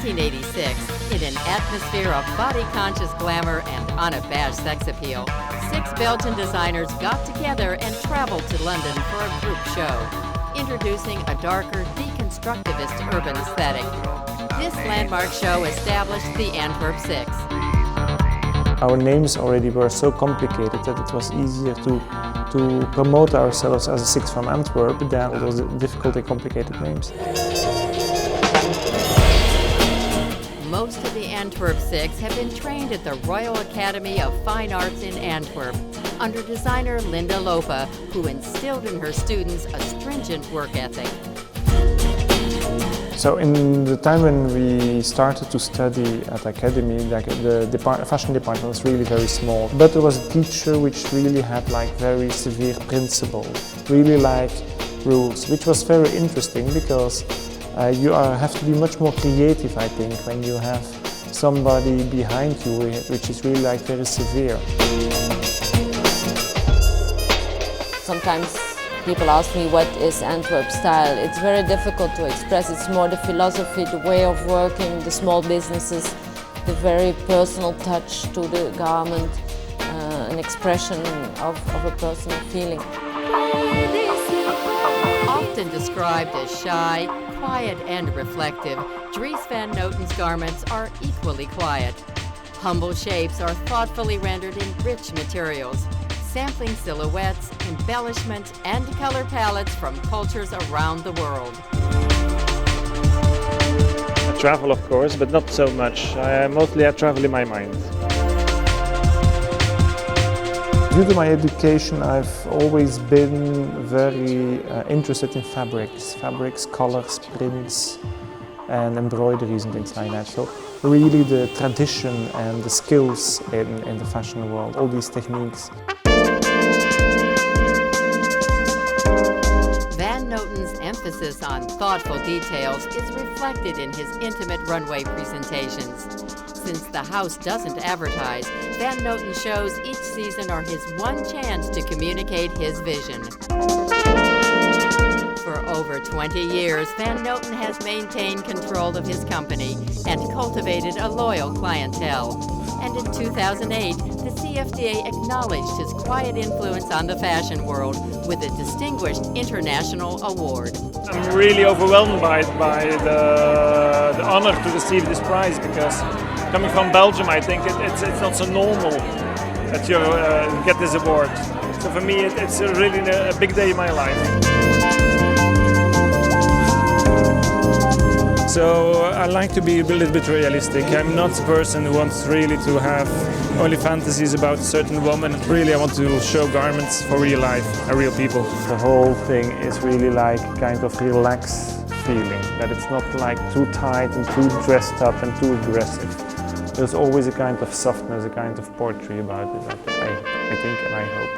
1986, in an atmosphere of body-conscious glamour and unabashed sex appeal, 6 Belgian designers got together and traveled to London for a group show, introducing a darker, deconstructivist urban aesthetic. This landmark show established the Antwerp Six. Our names already were so complicated that it was easier to promote ourselves as a Six from Antwerp than all those difficult and complicated names. Most of the Antwerp Six have been trained at the Royal Academy of Fine Arts in Antwerp under designer Linda Lopa, who instilled in her students a stringent work ethic. So in the time when we started to study at the academy, the fashion department was really very small. But there was a teacher which really had like very severe principles, really like rules, which was very interesting because you have to be much more creative, I think, when you have somebody behind you which is really like very severe. Sometimes people ask me what is Antwerp style. It's very difficult to express. It's more the philosophy, the way of working, the small businesses, the very personal touch to the garment, an expression of a personal feeling. Often described as shy, quiet and reflective, Dries Van Noten's garments are equally quiet. Humble shapes are thoughtfully rendered in rich materials, sampling silhouettes, embellishments, and color palettes from cultures around the world. I travel, of course, but not so much. Mostly I travel in my mind. Due to my education, I've always been very interested in fabrics, colors, prints, and embroideries and things like that. So really the tradition and the skills in the fashion world, all these techniques. Van Noten's emphasis on thoughtful details is reflected in his intimate runway presentations. Since the house doesn't advertise, Van Noten shows each season are his one chance to communicate his vision. For over 20 years, Van Noten has maintained control of his company and cultivated a loyal clientele. And in 2008, the CFDA acknowledged his quiet influence on the fashion world with a distinguished international award. I'm really overwhelmed by the honor to receive this prize because coming from Belgium, I think it's not so normal that you get this award. So for me, it's really a big day in my life. So I like to be a little bit realistic. I'm not a person who wants really to have only fantasies about a certain woman. Really, I want to show garments for real life and real people. The whole thing is really like kind of relaxed feeling, that it's not like too tight and too dressed up and too aggressive. There's always a kind of softness, a kind of poetry about it, I think and I hope.